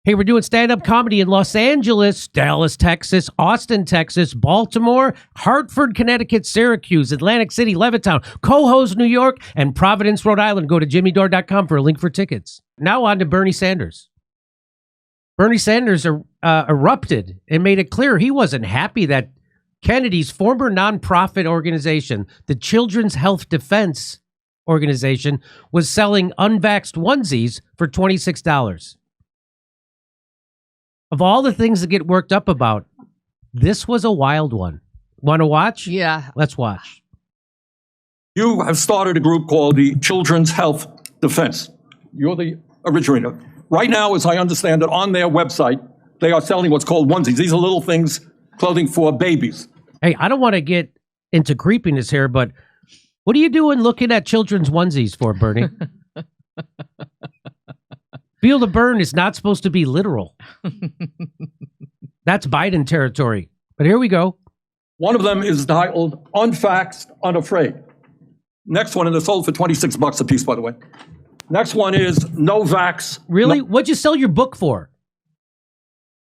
Hey, we're doing stand-up comedy in Los Angeles, Dallas, Texas, Austin, Texas, Baltimore, Hartford, Connecticut, Syracuse, Atlantic City, Levittown, Cohoes, New York, and Providence, Rhode Island. Go to jimmydore.com for a link for tickets. Now on to Bernie Sanders. Bernie Sanders erupted and made it clear he wasn't happy that Kennedy's former nonprofit organization, the Children's Health Defense Organization, was selling unvaxxed onesies for $26. Of all the things to get worked up about, this was a wild one. Want to watch? Yeah. Let's watch. You have started a group called the Children's Health Defense. You're the originator. Right now, as I understand it, on their website, they are selling what's called onesies. These are little things, clothing for babies. Hey, I don't want to get into creepiness here, but what are you doing looking at children's onesies for, Bernie? Feel the burn is not supposed to be literal. That's Biden territory. But here we go. One of them is titled Unfaxed, Unafraid. Next one, and they're sold for $26 a piece, by the way. Next one is No Vax. Really? No. What'd you sell your book for?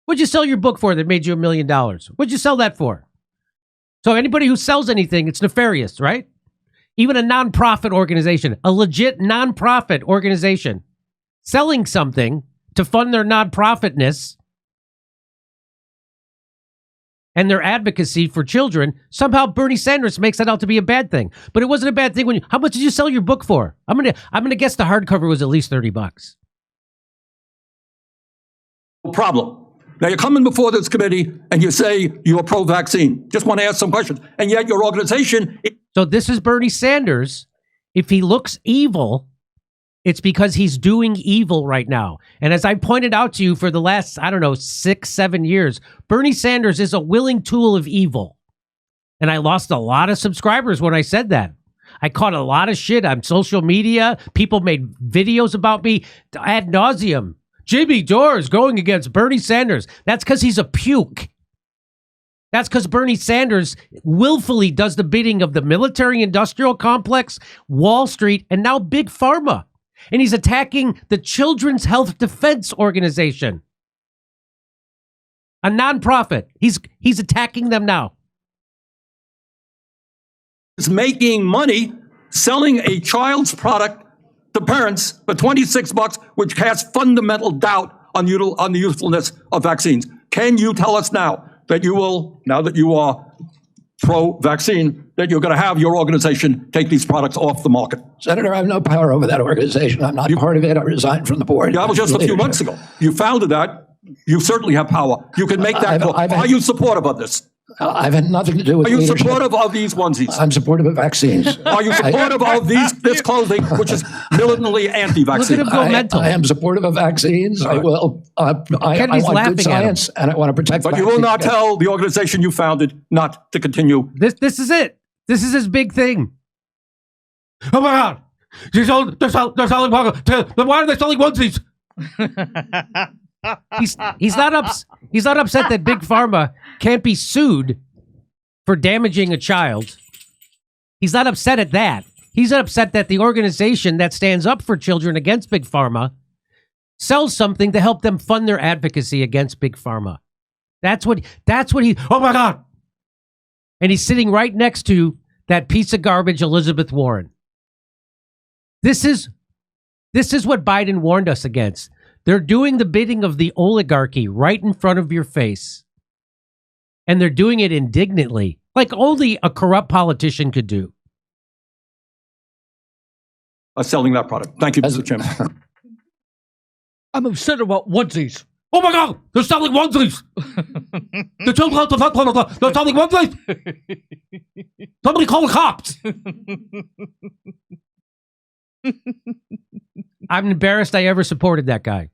What'd you sell your book for that made you $1 million? What'd you sell that for? So anybody who sells anything, it's nefarious, right? Even a nonprofit organization, a legit nonprofit organization, selling something to fund their nonprofitness and their advocacy for children, somehow Bernie Sanders makes that out to be a bad thing. But it wasn't a bad thing when you, how much did you sell your book for? I'm gonna guess the hardcover was at least $30. Problem. Now you're coming before this committee and you say you're pro-vaccine. Just want to ask some questions. And yet your organization... So this is Bernie Sanders. If he looks evil, it's because he's doing evil right now. And as I pointed out to you for the last, 6-7 years, Bernie Sanders is a willing tool of evil. And I lost a lot of subscribers when I said that. I caught a lot of shit on social media. People made videos about me ad nauseum. Jimmy Dore is going against Bernie Sanders. That's because he's a puke. That's because Bernie Sanders willfully does the bidding of the military-industrial complex, Wall Street, and now Big Pharma. And he's attacking the Children's Health Defense Organization, a nonprofit. He's attacking them now. Is making money selling a child's product to parents for $26, which casts fundamental doubt on the usefulness of vaccines. Can you tell us now that you will, now that you are pro-vaccine, that you're going to have your organization take these products off the market? Senator, I have no power over that organization. I'm not part of it. I resigned from the board. Yeah, that was just a few months ago. You founded that. You certainly have power. You can make that call. Are you supportive of this? I've had nothing to do with Are you leadership. supportive of these onesies? I'm supportive of vaccines. Are you supportive of this clothing, which is militantly anti-vaccine? Look at him go mental. I am supportive of vaccines. I will. I want good science, and I want to protect. But you will not tell the organization you founded not to continue. This is it. This is his big thing. Oh my God! They're selling. Why are they selling onesies? He's not upset that Big Pharma can't be sued for damaging a child. He's not upset at that. He's upset that the organization that stands up for children against Big Pharma sells something to help them fund their advocacy against Big Pharma. That's what he, oh my God. And he's sitting right next to that piece of garbage, Elizabeth Warren. This is what Biden warned us against. They're doing the bidding of the oligarchy right in front of your face. And they're doing it indignantly, like only a corrupt politician could do. Selling that product. Thank you, Mr. Chairman. I'm upset about onesies. Oh my God, they're selling onesies. The children, they're selling onesies. Somebody call the cops. I'm embarrassed I ever supported that guy.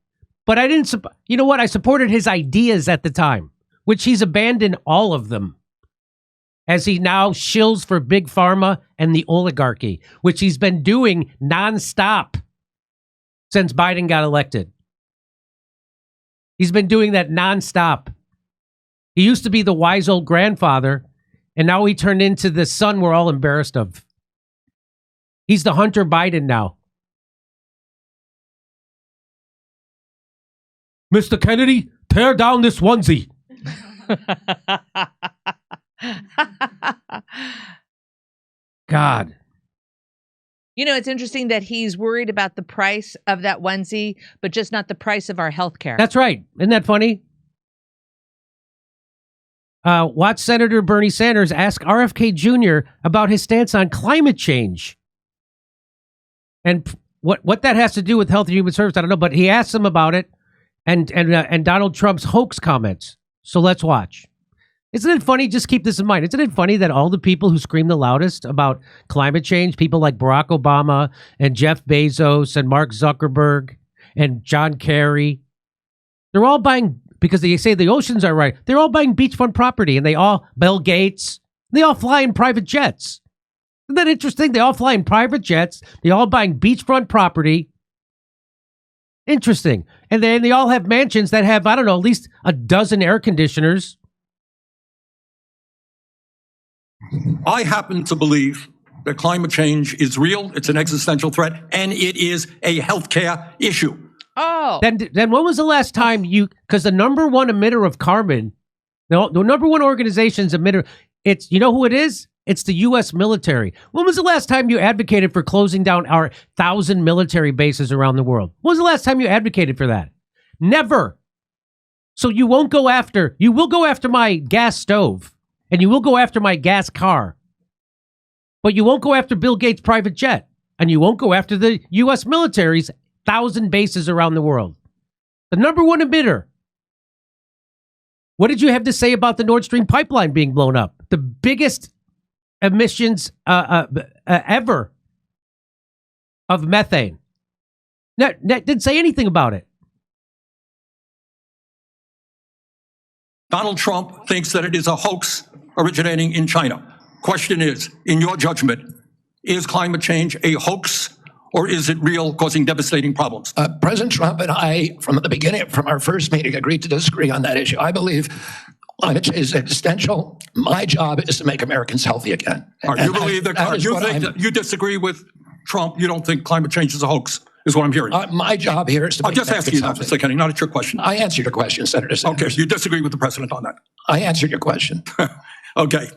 But I didn't, you know what? I supported his ideas at the time, which he's abandoned all of them, as he now shills for Big Pharma and the oligarchy, which he's been doing nonstop since Biden got elected. He's been doing that nonstop. He used to be the wise old grandfather, and now he turned into the son we're all embarrassed of. He's the Hunter Biden now. Mr. Kennedy, tear down this onesie. God. You know, it's interesting that he's worried about the price of that onesie, but just not the price of our health care. That's right. Isn't that funny? Watch Senator Bernie Sanders ask RFK Jr. about his stance on climate change. And what that has to do with Health and Human Services, I don't know, but he asked him about it and Donald Trump's hoax comments. So let's watch. Isn't it funny? Just keep this in mind. Isn't it funny that all the people who scream the loudest about climate change, people like Barack Obama and Jeff Bezos and Mark Zuckerberg and John Kerry, they're all buying, because they say the oceans are right, they're all buying beachfront property, and Bill Gates, they all fly in private jets. Isn't that interesting? They all fly in private jets. They all buying beachfront property. Interesting. And then they all have mansions that have, I don't know, at least a dozen air conditioners. I happen to believe that climate change is real, it's an existential threat, and it is a healthcare issue. Oh. Then when was the last time because the number one emitter of carbon, the number one organization's emitter, it's, you know who it is? It's the U.S. military. When was the last time you advocated for closing down our 1,000 military bases around the world? When was the last time you advocated for that? Never. So you will go after my gas stove, and you will go after my gas car, but you won't go after Bill Gates' private jet, and you won't go after the U.S. military's 1,000 bases around the world. The number one emitter. What did you have to say about the Nord Stream pipeline being blown up? The biggest emissions ever of methane. Didn't say anything about it. Donald Trump thinks that it is a hoax originating in China. Question is, in your judgment, is climate change a hoax, or is it real, causing devastating problems? President Trump and I, from the beginning, from our first meeting, agreed to disagree on that issue. I believe climate change is existential. My job is to make Americans healthy again. You believe that you disagree with Trump? You don't think climate change is a hoax, is what I'm hearing. My job here is to I'm just asking you that, Mr. Kennedy, not at your question. I answered your question, Senator Sanders. Okay, so you disagree with the president on that? I answered your question. Okay.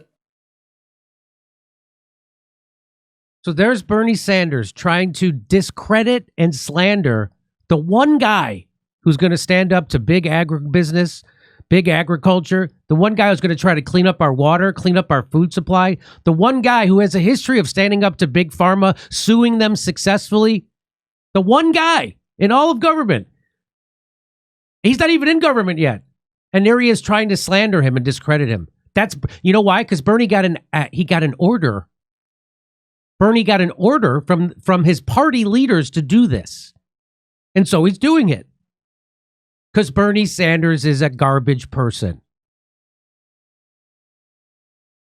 So there's Bernie Sanders trying to discredit and slander the one guy who's going to stand up to big agribusiness, big agriculture, the one guy who's going to try to clean up our water, clean up our food supply, the one guy who has a history of standing up to big pharma, suing them successfully, the one guy in all of government. He's not even in government yet. And there he is trying to slander him and discredit him. That's, you know why? Because Bernie got an order. Bernie got an order from his party leaders to do this. And so he's doing it. Because Bernie Sanders is a garbage person.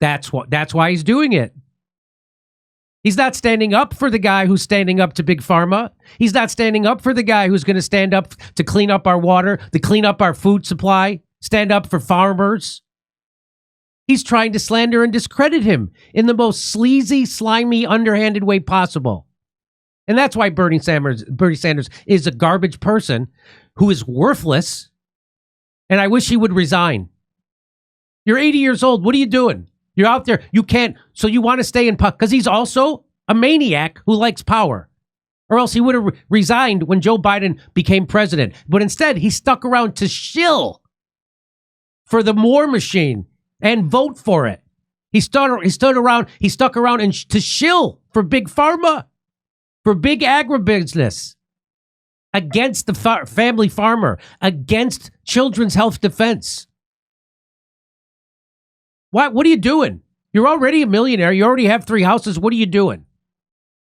That's why he's doing it. He's not standing up for the guy who's standing up to big pharma. He's not standing up for the guy who's going to stand up to clean up our water, to clean up our food supply, stand up for farmers. He's trying to slander and discredit him in the most sleazy, slimy, underhanded way possible. And that's why Bernie Sanders is a garbage person who is worthless. And I wish he would resign. You're 80 years old. What are you doing? You're out there. You can't. So you want to stay in power because he's also a maniac who likes power. Or else he would have resigned when Joe Biden became president. But instead, he stuck around to shill for the war machine and vote for it. He stuck around and to shill for big pharma, for big agribusiness, against the family farmer, against Children's Health Defense. What are you doing? You're already a millionaire. You already have 3 houses. What are you doing?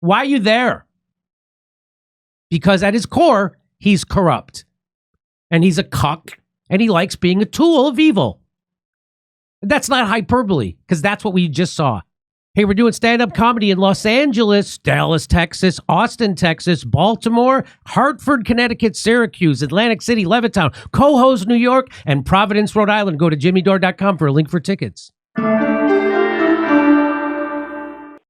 Why are you there? Because at his core, he's corrupt. And he's a cuck. And he likes being a tool of evil. That's not hyperbole, because that's what we just saw. Hey, we're doing stand-up comedy in Los Angeles, Dallas, Texas, Austin, Texas, Baltimore, Hartford, Connecticut, Syracuse, Atlantic City, Levittown, Cohoes, New York, and Providence, Rhode Island. Go to jimmydore.com for a link for tickets.